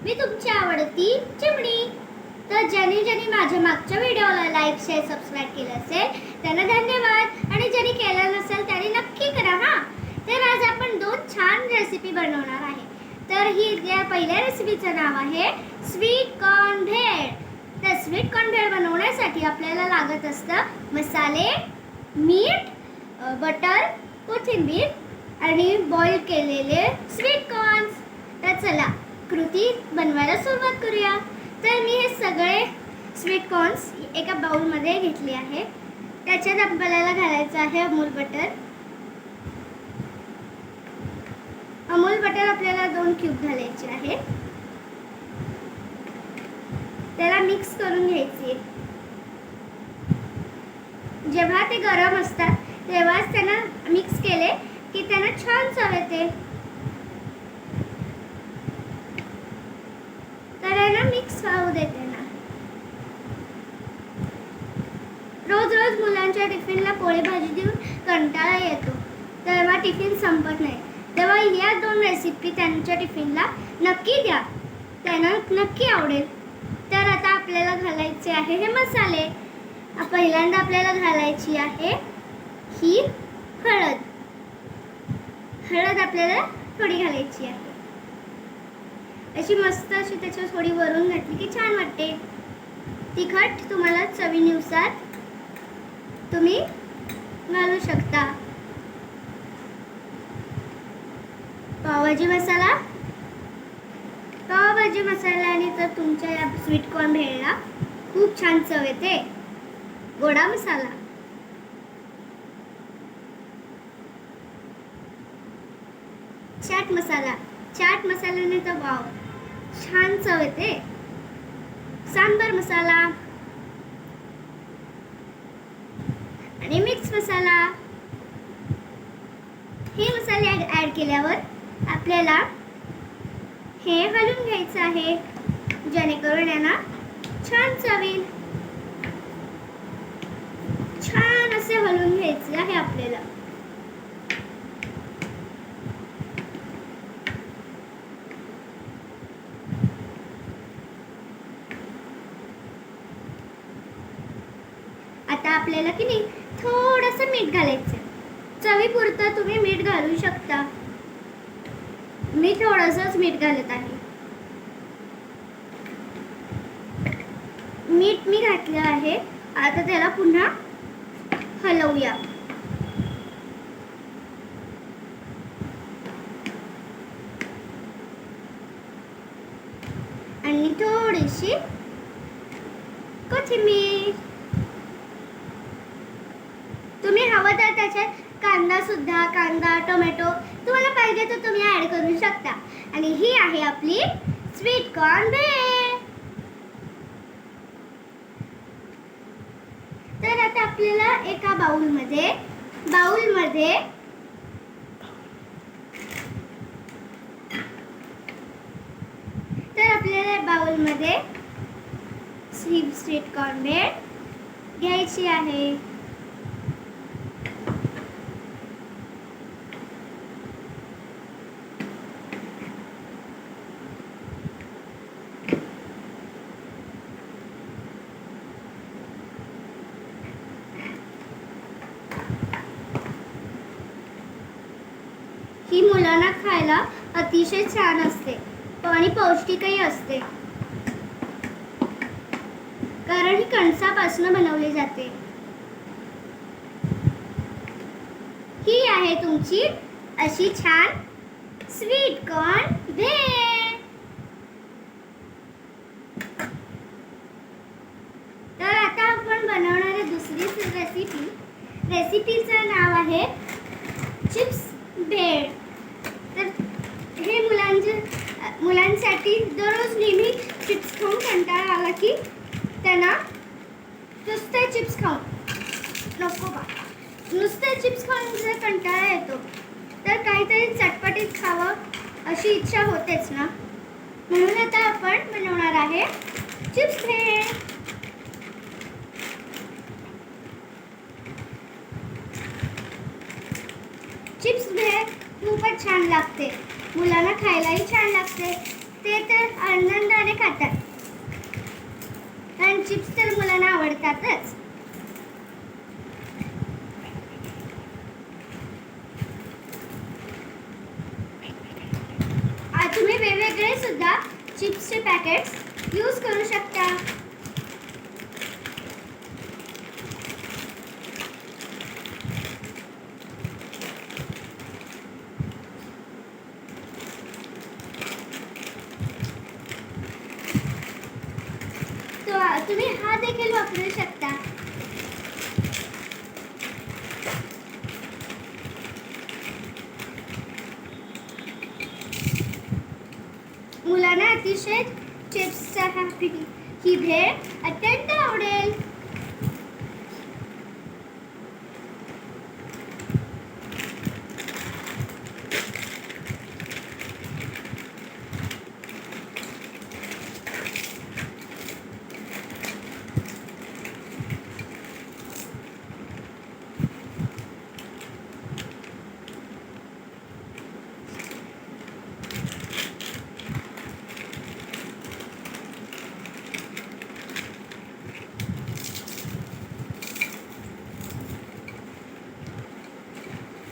मी तुमची आवडती चिमणी. तर ज्यांनी माझ्या मागच्या व्हिडिओला लाईक शेअर सबस्क्राईब केलं असेल त्यांना धन्यवाद, आणि ज्यांनी केलं नसेल त्यांनी नक्की करा हा. तर आज आपण दोन छान रेसिपी बनवणार आहे. तर ही या पहिल्या रेसिपीचं नाव आहे स्वीट कॉर्न भेळ. तर स्वीट कॉर्न भेळ बनवण्यासाठी आपल्याला लागत असतं मसाले, मीठ, बटर, कोथिंबीर आणि बॉईल केलेले स्वीट कॉर्न्स. तर चला कृती बनवायला सुरुवात करूया. तर मी हे सगळे स्वीट कॉर्न्स एका बाउलमध्ये घेतले आहे. त्याच्यात आपल्याला घालायचं आहे अमूल बटर. अमूल बटर आपल्याला 2 क्यूब घालायचे आहे. त्याला मिक्स करून घ्यायचे. जेव्हा ते गरम असतात तेव्हाच त्यांना मिक्स केले की त्यांना छान चव येते. तर ना मिक्स होऊ देते ना. रोज रोज मुलांच्या टिफिनला पोळी भाजी देऊन कंटाळा येतो, तेव्हा टिफिन संपत नाही. तेव्हा या 2 रेसिपी त्यांच्या टिफिनला नक्की द्या, त्यांना नक्की आवडेल. तर आता आपल्याला घालायचे आहे हे मसाले. पहिल्यांदा आपल्याला घालायची आहे ही हळद. हळद आपल्याला थोडी घालायची आहे. अशी मस्त अशी त्याच्यावर थोडी वरून घातली की छान वाटते. तिखट तुम्हाला चवीनुसार तुम्ही घालू शकता. पावभाजी मसाला. पावभाजी मसाल्याने तर तुमच्या या स्वीट कॉर्न भेळला खूप छान चव येते. गोडा मसाला. चाट मसाला. चाट मसाल्याने तर वाव छान चव येते. सांबर मसाला आणि मिक्स मसाला. हे मसाले ऍड केल्यावर आपल्याला हे हलवून घ्यायचं आहे, जेणेकरून यांना छान चव येईल. छान असे हलवून घ्यायचे आहे आपल्याला. आता आपल्याला की नाही थोडंसं मीठ घालायचं. चवीपुरतं तुम्ही मीठ घालू शकता. मी थोडंसंच मीठ घालत आहे. मीठ मी घातलं आहे. आता त्याला पुन्हा हलवूया. आणि थोडीशी कोथिंबीर. तुम्ही हवं तर त्याच्यात कांदा, टोमॅटो तुम्हाला पाहिजे तर तुम्ही ऍड करू शकता. आणि ही आहे आपली स्वीट कॉर्न भेळ. तर आता आपल्याला एका बाउलमध्ये स्वीट कॉर्न भेळ घ्यायची आहे. ही मुलांना खायला अतिशय छान असते आणि पौष्टिकही असते, कारण ही कणसापासून बनवली जाते. ही आहे तुमची अशी छान स्वीट कॉर्न भेळ. तर आता आपण बनवणारी दुसरी रेसिपीचं नाव आहे चिप्स भेळ. तर हे मुलांसाठी दररोज नेहमी चिप्स खाऊन कंटाळा आला की त्यांना नुसते चिप्स खाऊन नको बा, नुसते चिप्स खाऊन जर कंटाळा येतो तर काहीतरी चटपटीत खावं अशी इच्छा होतेच ना. म्हणून आता आपण बनवणार आहे चिप्स भेळ. चिप्स भेळ खूपच छान लागते, मुलांना खायलाही छान लागते. ते तर आनंदाने खातात, कारण चिप्स तर मुलांना आवडतातच. तुम्ही वेगवेगळे सुद्धा चिप्सचे पॅकेट्स यूज करू शकता. तुम्ही हा देखील वापरू शकता. मुलांना अतिशय चिप्सचा ही भेळ अत्यंत आवडेल.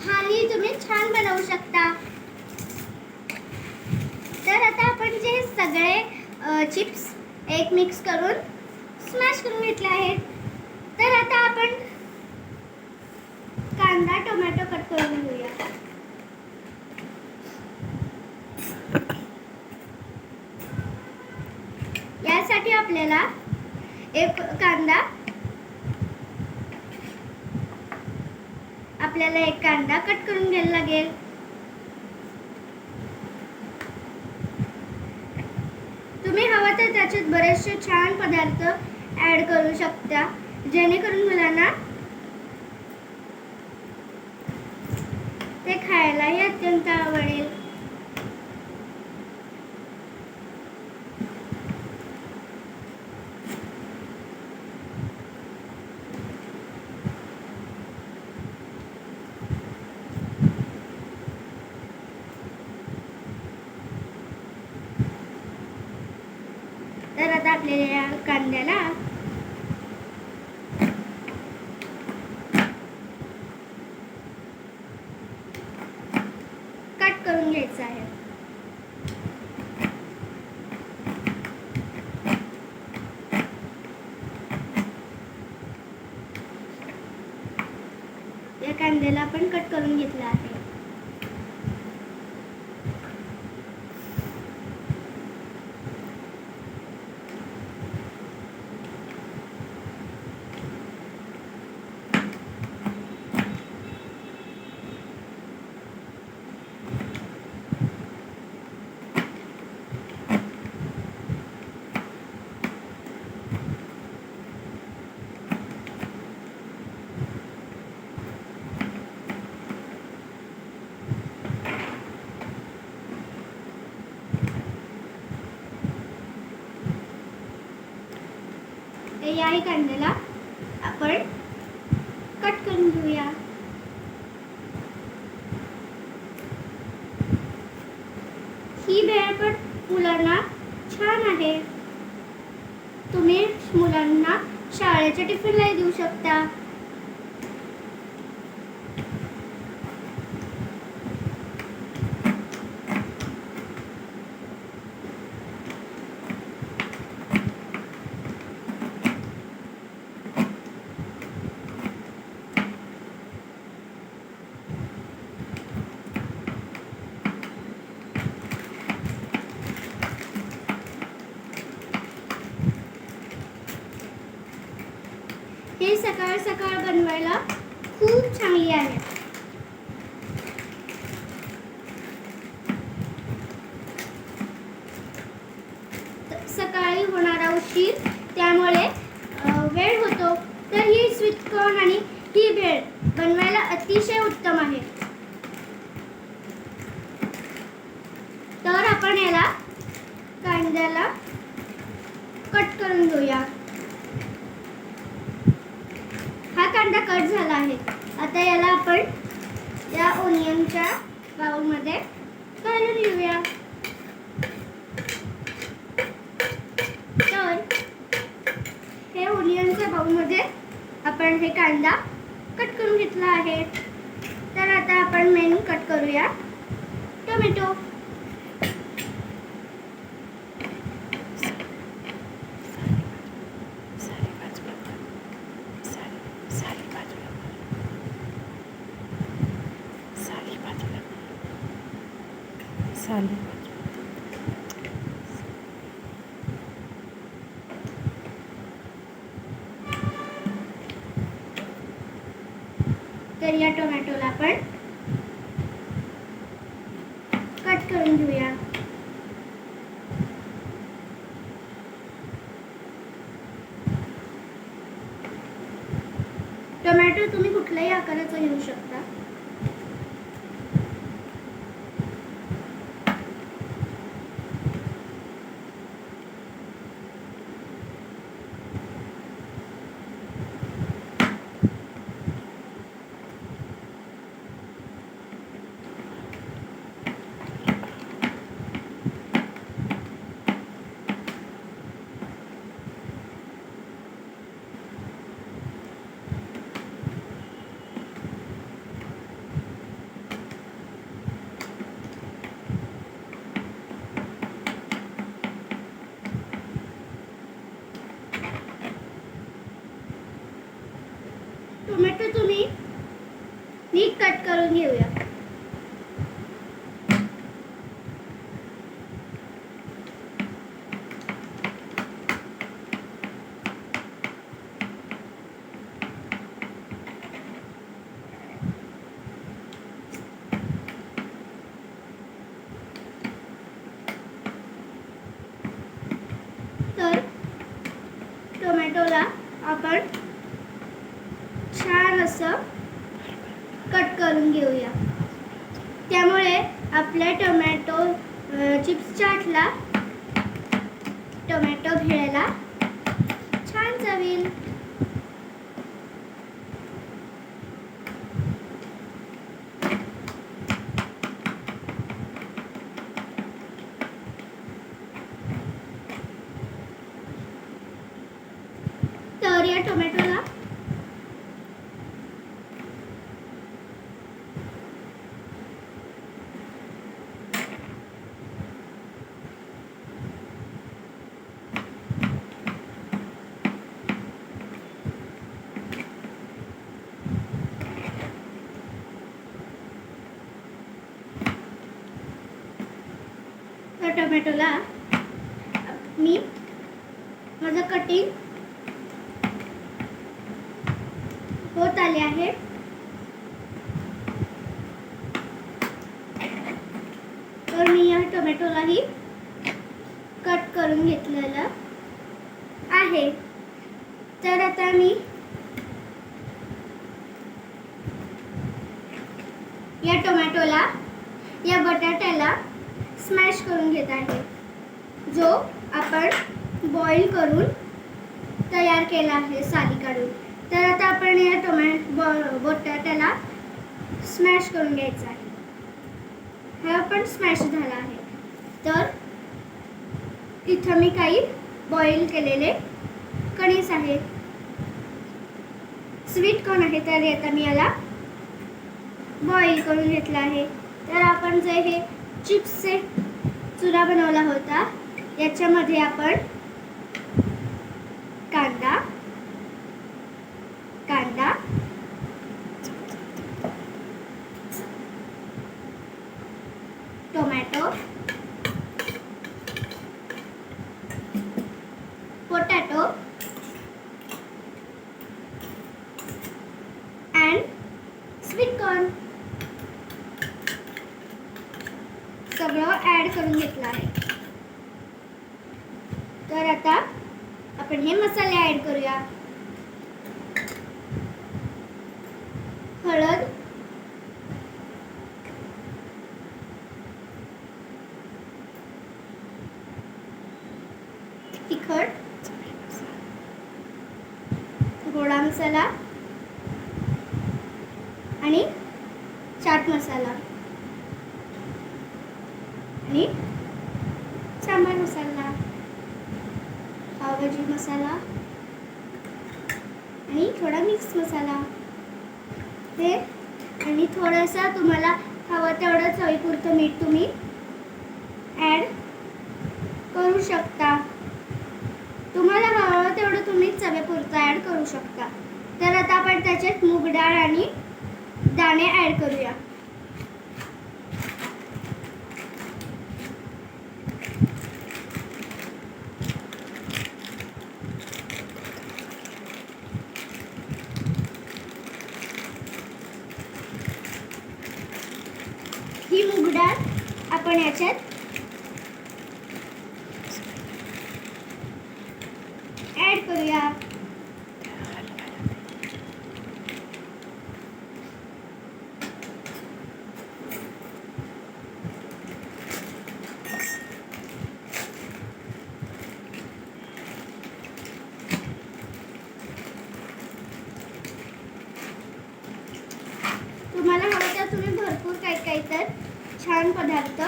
हाही तुम्ही छान बनवू शकता. तर आता आपण जे सगळे चिप्स एक मिक्स करून स्मॅश करून घेतले आहेत, तर आता आपण कांदा टोमॅटो कट करून घेऊया. यासाठी आपल्याला एक कांदा कट करून घ्यायला लागेल. तुम्ही हवं तर त्याच्यात बरेचसे छान पदार्थ ऍड करू शकता, जेणेकरून मुलांना ते खायलाही अत्यंत आवडेल. तर आता आपल्याला या कांद्याला कट करून घ्यायचं आहे. या कांद्याला आपण कट करून घेतला आहे. याही कांद्याला आपण कट करून घेऊया. ही भेळ पण मुलांना छान आहे. तुम्ही मुलांना शाळेच्या टिफिनलाही देऊ शकता. हे सकाळ सकाळ बनवायला खूप चांगली आहे. सकाळी होणारा उशीर, त्यामुळे वेळ होतो, तर ही स्वीट कॉर्न आणि ही भेळ बनवायला अतिशय उत्तम आहे. तर आपण याला कांद्याला कट करून घेऊया. हा कांदा कट झाला आहे. आता याला आपण या ओनियनच्या बाउलमध्ये घालून घेऊया. बाउलमध्ये आपण हे कांदा कट करून घेतला आहे. तर आता आपण मेन कट करूया टोमॅटो. तर या टोमॅटोला आपण कट करून घेऊया. टोमॅटो तुम्ही कुठल्याही आकाराचा घेऊ शकता. टोमॅटो तुम्ही नीट कट करून घेऊया. तर टोमॅटोला आपण छान असं कट करून घेऊया. त्यामुळे आपल्या टोमॅटो चिप्स चाटला टोमॅटो भेळला छान चवील. तर या टोमॅटोला टोमॅटोला मी माझं कटिंग होत आले आहे. तर मी या टोमॅटोलाही कट करून घेतलेलं आहे. तर आता मी या टोमॅटोला या बटाट्याला स्मॅश करून घेत आहे, जो आपण बॉईल करून तयार केला आहे साली काढून. तर आता आपण या बटाट्याला स्मॅश करून घ्यायचा आहे. हा पण स्मॅश झाला आहे. तर इथं मी काही बॉईल केलेले कणीस आहेत, स्वीट कॉर्न आहे. तर आता मी याला बॉईल करून घेतला आहे. तर आपण जे हे चिप्सचे चुरा बनवला होता याच्यामध्ये आपण कांदा tomato, potato and sweet corn सगळं ॲड करून घेतलं आहे. तर आता आपण हे मसाले ॲड करूया. हळद, तिखट, गोडा मसाला आणि चाट मसाला आणि सांबार मसाला, पावभाजी मसाला आणि थोडा मिक्स मसाला हे आणि थोडंसं तुम्हाला हवं तेवढं चवीपुरतं मीठ तुम्ही ॲड करू शकता. तुम्हाला हवं तेवढं तुम्ही चवीपुरतं ॲड करू शकता. तर आता आपण त्याच्यात मूग डाळ आणि दाणे ॲड करूया. ही मूग डाळ आपण याच्यात ॲड करूया. तुम्हाला हवं तर तुम्ही भरपूर काही तर छान पदार्थ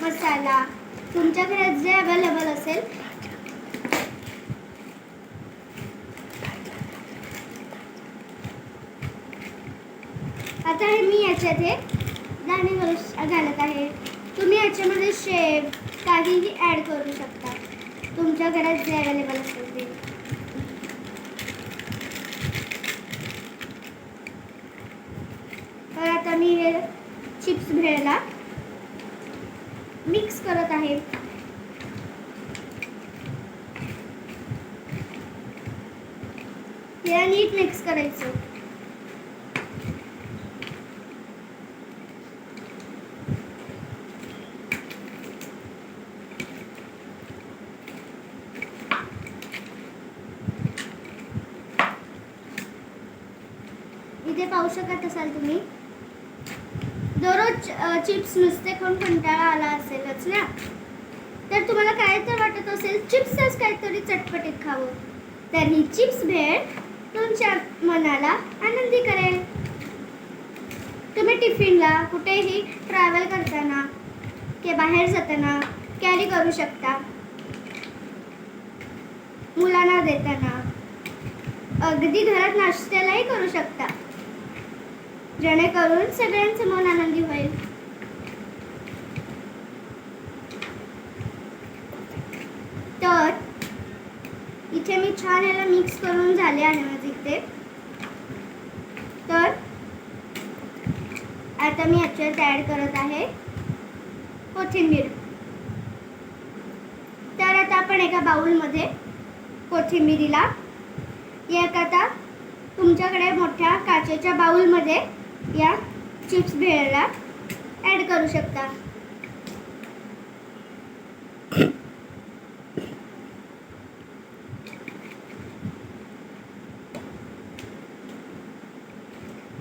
मसाला तुमच्या घरात जे अवेलेबल असेल आता हे मी याच्यात हे दाणे घालत आहे. तुम्ही याच्यामध्ये शेव काहीही ॲड करू शकता तुमच्या घरात जे अवेलेबल असेल ते. तर आता मी हे चिप्स भेळला मिक्स करत आहे. हे नीट मिक्स करायचं. इथे पाहू शकत असाल तुम्ही दररोज चिप्स नुसते खाऊन कंटाळा आला असेलच ना. तर तुम्हाला काय तर वाटत असेल चिप्सच काहीतरी चटपटीत खावं, तर ही चिप्स भेळ तुमच्या मनाला आनंदी करेल. तुम्ही टिफिनला कुठेही ट्रॅव्हल करताना किंवा बाहेर जाताना कॅरी करू शकता. मुलांना देताना अगदी घरात नाश्त्यालाही करू शकता, जेणेकरून सगळ्यांचं मन आनंदी होईल. तर इथे मी छान याला मिक्स करून झाले आहे माझे इथे. तर आता मी याच्यात ॲड करत आहे कोथिंबीर. तर आता आपण एका बाउलमध्ये कोथिंबीरीला एक आता तुमच्याकडे मोठ्या काचेच्या बाउलमध्ये या चिप्स भेळला ॲड करू शकता.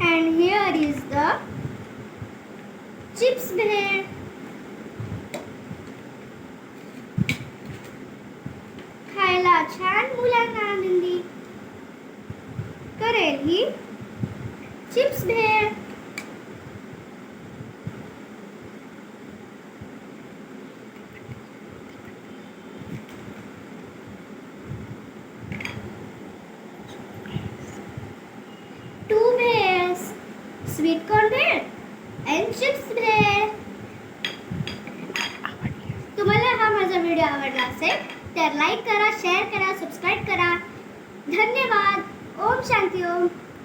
And here is the chips भेळ. खायला छान मुलांना आनंदी करेल ही चिप्स भेळ. Two भेळs, sweet corn bhel and chips bhel. तुम्हाला हा माझा व्हिडिओ आवडला असेल तर लाईक करा, शेअर करा, सबस्क्राईब करा. धन्यवाद. ओम शांती ओम.